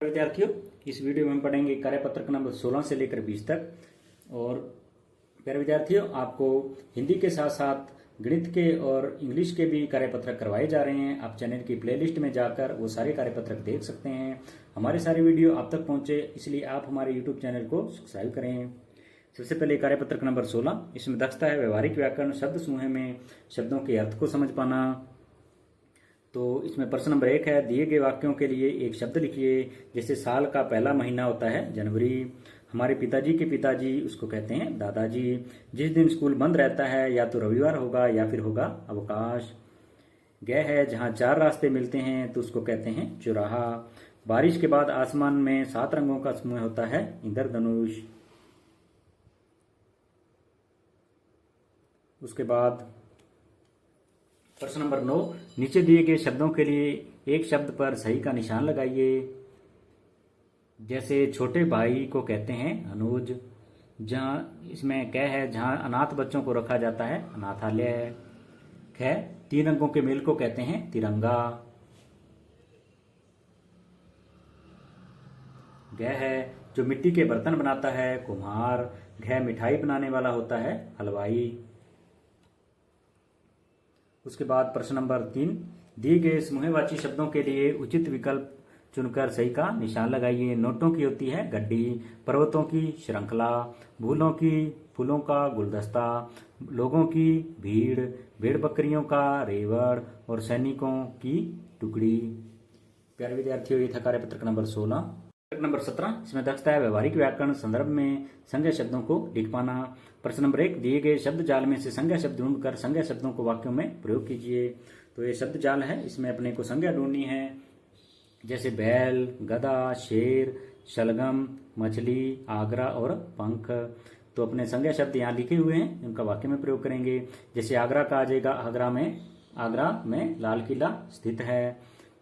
विद्यार्थियों, इस वीडियो में हम पढ़ेंगे कार्यपत्रक नंबर 16 से लेकर 20 तक। और प्यारे विद्यार्थियों, आपको हिंदी के साथ साथ गणित के और इंग्लिश के भी कार्यपत्रक करवाए जा रहे हैं। आप चैनल की प्लेलिस्ट में जाकर वो सारे कार्यपत्रक देख सकते हैं। हमारे सारे वीडियो आप तक पहुंचे, इसलिए आप हमारे यूट्यूब चैनल को सब्सक्राइब करें। सबसे पहले कार्यपत्रक नंबर 16, इसमें दक्षता है व्यवहारिक व्याकरण, शब्द समूह में शब्दों के अर्थ को समझ पाना। तो इसमें प्रश्न नंबर 1 है, दिए गए वाक्यों के लिए एक शब्द लिखिए। जैसे साल का पहला महीना होता है जनवरी। हमारे पिताजी के पिताजी, उसको कहते हैं दादाजी। जिस दिन स्कूल बंद रहता है या तो रविवार होगा या फिर होगा अवकाश। गए है, जहाँ 4 रास्ते मिलते हैं तो उसको कहते हैं चौराहा। बारिश के बाद आसमान में 7 रंगों का समूह होता है इंद्रधनुष। उसके बाद प्रश्न नंबर 9, नीचे दिए गए शब्दों के लिए एक शब्द पर सही का निशान लगाइए। जैसे छोटे भाई को कहते हैं अनुज। जहाँ इसमें क्या है, जहाँ अनाथ बच्चों को रखा जाता है अनाथालय है। ख, 3 अंकों के मेल को कहते हैं तिरंगा। ग है, जो मिट्टी के बर्तन बनाता है कुम्हार। घ, मिठाई बनाने वाला होता है हलवाई। उसके बाद प्रश्न नंबर 3, दिए गए समूहवाची शब्दों के लिए उचित विकल्प चुनकर सही का निशान लगाइए। नोटों की होती है गड्डी, पर्वतों की श्रृंखला, फूलों की फूलों का गुलदस्ता, लोगों की भीड़, भेड़ बकरियों का रेवड़ और सैनिकों की टुकड़ी। प्यारे विद्यार्थियों, ये था कार्यपत्रक नंबर 16। नंबर 17, इसमें दक्षता है व्यवहारिक व्याकरण, संदर्भ में संज्ञा शब्दों को लिख पाना। प्रश्न नंबर 1, दिए गए शब्द जाल में से संज्ञा शब्द ढूंढकर संज्ञा शब्दों को वाक्यों में प्रयोग कीजिए। तो ये शब्द जाल है, इसमें अपने को संज्ञा ढूंढनी है। जैसे बैल, गधा, शेर, शलगम, मछली, आगरा और पंख। तो अपने संज्ञा शब्द यहाँ लिखे हुए हैं, उनका वाक्य में प्रयोग करेंगे। जैसे आगरा का आ जाएगा, आगरा में लाल किला स्थित है।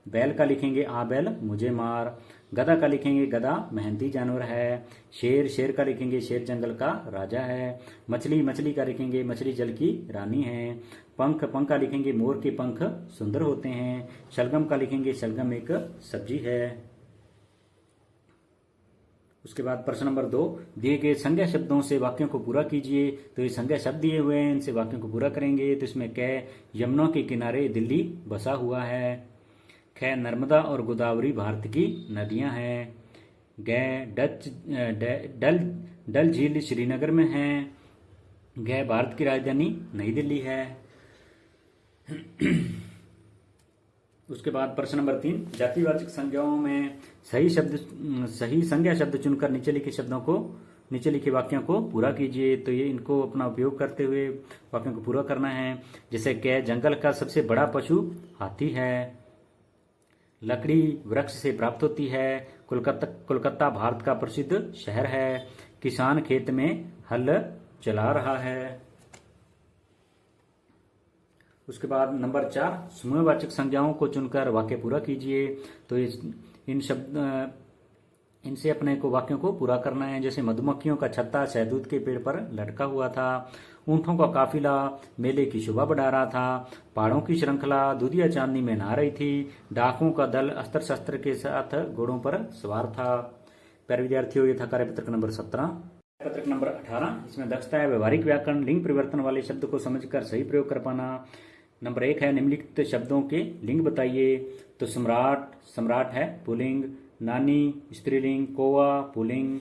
बैल का लिखेंगे आ बैल मुझे मार। गधा का लिखेंगे गधा मेहनती जानवर है। शेर का लिखेंगे शेर जंगल का राजा है। मछली का लिखेंगे मछली जल की रानी है। पंख का लिखेंगे मोर के पंख सुंदर होते हैं। शलगम का लिखेंगे शलगम एक सब्जी है। उसके बाद प्रश्न नंबर 2, दिए गए संज्ञा शब्दों से वाक्यों को पूरा कीजिए। तो ये संज्ञा शब्द दिए हुए हैं, इनसे वाक्यों को पूरा करेंगे। तो इसमें कै, यमुना के किनारे दिल्ली बसा हुआ है। ख, नर्मदा और गोदावरी भारत की नदियां हैं। डल झील श्रीनगर में है। घ, भारत की राजधानी नई दिल्ली है। उसके बाद प्रश्न नंबर 3, जातिवाचक संज्ञाओं में सही संज्ञा शब्द चुनकर नीचे लिखे वाक्यों को पूरा कीजिए। तो ये इनको अपना उपयोग करते हुए वाक्यों को पूरा करना है। जैसे कै, जंगल का सबसे बड़ा पशु हाथी है। लकड़ी वृक्ष से प्राप्त होती है। कोलकाता भारत का प्रसिद्ध शहर है। किसान खेत में हल चला रहा है। उसके बाद नंबर 4, समूहवाचक संज्ञाओं को चुनकर वाक्य पूरा कीजिए। तो इनसे अपने को वाक्यों को पूरा करना है। जैसे मधुमक्खियों का छत्ता शहतूत के पेड़ पर लटका हुआ था। ऊंटों का काफिला मेले की शोभा बढ़ा रहा था। पहाड़ों की श्रृंखला दुधिया चांदनी में नहा रही थी। डाकुओं का दल अस्त्र शस्त्र के साथ घोड़ों पर सवार था। प्यारे विद्यार्थियों, ये था कार्यपत्रक नंबर 17। कार्यपत्रक नंबर 18, इसमें दक्षता है व्यवहारिक व्याकरण, लिंग परिवर्तन वाले शब्द को समझकर सही प्रयोग कर पाना। नंबर 1 है, निम्नलिखित शब्दों के लिंग बताइए। तो सम्राट है पुल्लिंग। नानी स्त्रीलिंग। कौवा पुल्लिंग।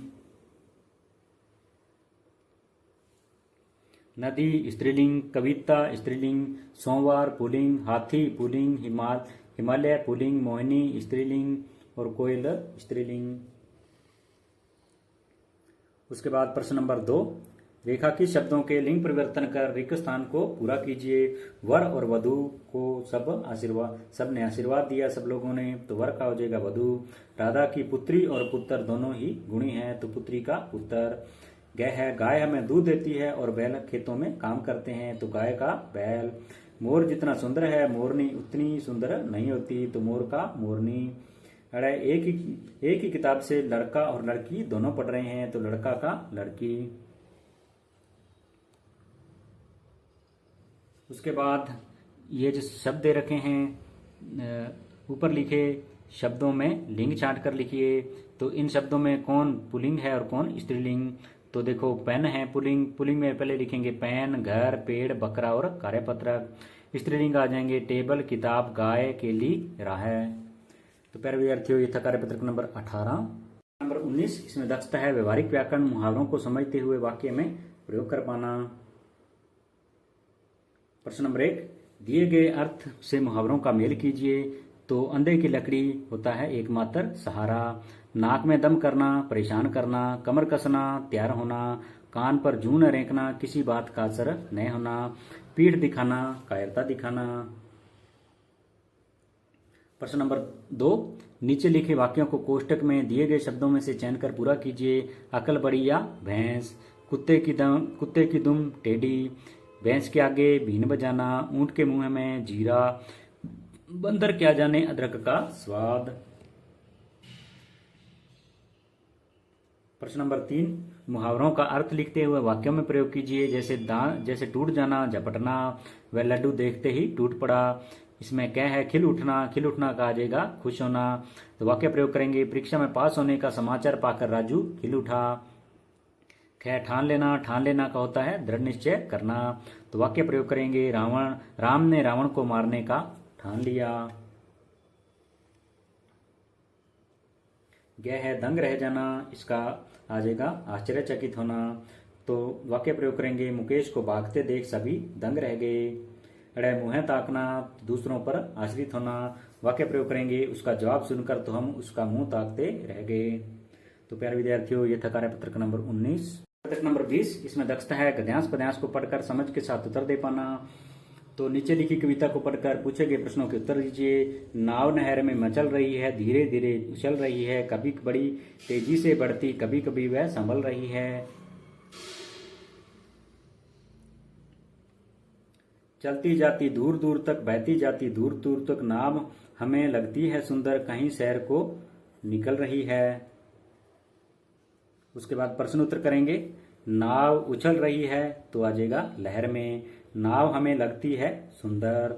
नदी स्त्रीलिंग। कविता स्त्रीलिंग। सोमवार पुल्लिंग। हाथी पुल्लिंग। हिमालय पुल्लिंग। मोहिनी स्त्रीलिंग और कोयल स्त्रीलिंग। उसके बाद प्रश्न नंबर 2, रेखांकित शब्दों के लिंग परिवर्तन कर रिक्त स्थान को पूरा कीजिए। वर और वधु को सब ने आशीर्वाद दिया, सब लोगों ने। तो वर का हो जाएगा वधु। राधा की पुत्री और पुत्र दोनों ही गुणी हैं, तो पुत्री का पुत्र। गाय हमें दूध देती है और बैल खेतों में काम करते हैं, तो गाय का बैल। मोर जितना सुंदर है मोरनी उतनी सुंदर नहीं होती, तो मोर का मोरनी। एक ही किताब से लड़का और लड़की दोनों पढ़ रहे हैं, तो लड़का का लड़की। उसके बाद ये जो शब्द दे रखे हैं ऊपर लिखे, शब्दों में लिंग छांट कर लिखिए। तो इन शब्दों में कौन पुल्लिंग है और कौन स्त्रीलिंग? तो देखो पेन है पुल्लिंग, पुल्लिंग में पहले लिखेंगे पेन, घर, पेड़, बकरा और कार्यपत्रक। स्त्रीलिंग आ जाएंगे टेबल, किताब, गाय, केली, राह। तो प्यारे विद्यार्थियों, ये था कार्यपत्रक नंबर 18। नंबर 19, इसमें दक्षता है व्यवहारिक व्याकरण, मुहावरों को समझते हुए वाक्य में प्रयोग कर पाना। प्रश्न नंबर 1, दिए गए अर्थ से मुहावरों का मेल कीजिए। तो अंधे की लकड़ी होता है एकमात्र सहारा, नाक में दम करना, परेशान करना, कमर कसना, तैयार होना, कान पर जूं न रेंकना, किसी बात का असर न होना, पीठ दिखाना, कायरता दिखाना। प्रश्न नंबर 2, नीचे लिखे वाक्यों को कोष्टक में दिए गए शब्दों में से चयन कर पूरा कीजिए। अकल बड़ी या भैंस, कुत्ते की दुम टेढ़ी, भैंस के आगे बीन बजाना, ऊंट के मुंह में जीरा, बंदर क्या जाने अदरक का स्वाद। प्रश्न नंबर 3, मुहावरों का अर्थ लिखते हुए वाक्यों में प्रयोग कीजिए। जैसे टूट जाना, झपटना, वह लड्डू देखते ही टूट पड़ा। इसमें क्या है? खिल उठना, खिल उठना कहा जाएगा खुश होना। तो वाक्य प्रयोग करेंगे, परीक्षा में पास होने का समाचार पाकर राजू खिल उठा। खैर ठान लेना का होता है दृढ़ निश्चय करना। तो वाक्य प्रयोग करेंगे, राम ने रावण को मारने का ठान लिया। गह है दंग रह जाना, इसका आ जाएगा आश्चर्यचकित होना। तो वाक्य प्रयोग करेंगे, मुकेश को भागते देख सभी दंग रह गए। अड़े मुंह ताकना, दूसरों पर आश्रित होना। वाक्य प्रयोग करेंगे, उसका जवाब सुनकर तो हम उसका मुंह ताकते रह गए। तो प्यारे विद्यार्थियों, ये था कार्यपत्रक नंबर 19। कार्यपत्रक नंबर 20, इसमें दक्षता है गद्यांश पद्यांश को पढ़कर समझ के साथ उत्तर दे पाना। तो नीचे लिखी कविता को पढ़कर पूछे गए प्रश्नों के उत्तर दीजिए। नाव नहर में मचल रही है, धीरे धीरे उछल रही है, कभी बड़ी तेजी से बढ़ती, कभी कभी वह संभल रही है। चलती जाती दूर दूर तक, बहती जाती दूर दूर तक, नाव हमें लगती है सुंदर, कहीं शहर को निकल रही है। उसके बाद प्रश्न उत्तर करेंगे। नाव उछल रही है तो आ जाएगा लहर में, नाव हमें लगती है सुंदर।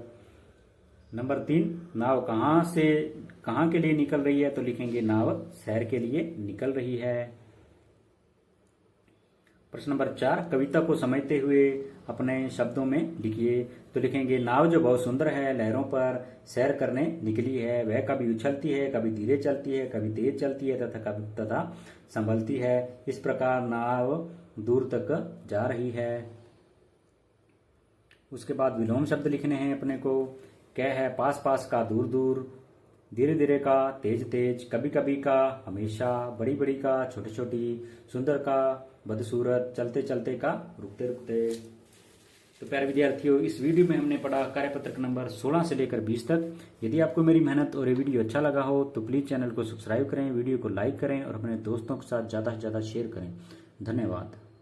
नंबर 3, नाव कहाँ के लिए निकल रही है? तो लिखेंगे नाव शहर के लिए निकल रही है। प्रश्न नंबर 4, कविता को समझते हुए अपने शब्दों में लिखिए। तो लिखेंगे, नाव जो बहुत सुंदर है, लहरों पर सैर करने निकली है, वह कभी उछलती है, कभी धीरे चलती है, कभी तेज चलती है तथा संभलती है। इस प्रकार नाव दूर तक जा रही है। उसके बाद विलोम शब्द लिखने हैं अपने को। क्या है? पास पास का दूर दूर, धीरे धीरे का तेज तेज, कभी कभी का हमेशा, बड़ी बड़ी का छोटी छोटी, सुंदर का बदसूरत, चलते चलते का रुकते रुकते। तो प्यारे विद्यार्थियों, इस वीडियो में हमने पढ़ा कार्यपत्रक नंबर 16 से लेकर 20 तक। यदि आपको मेरी मेहनत और ये वीडियो अच्छा लगा हो तो प्लीज चैनल को सब्सक्राइब करें, वीडियो को लाइक करें और अपने दोस्तों के साथ ज्यादा से ज्यादा शेयर करें। धन्यवाद।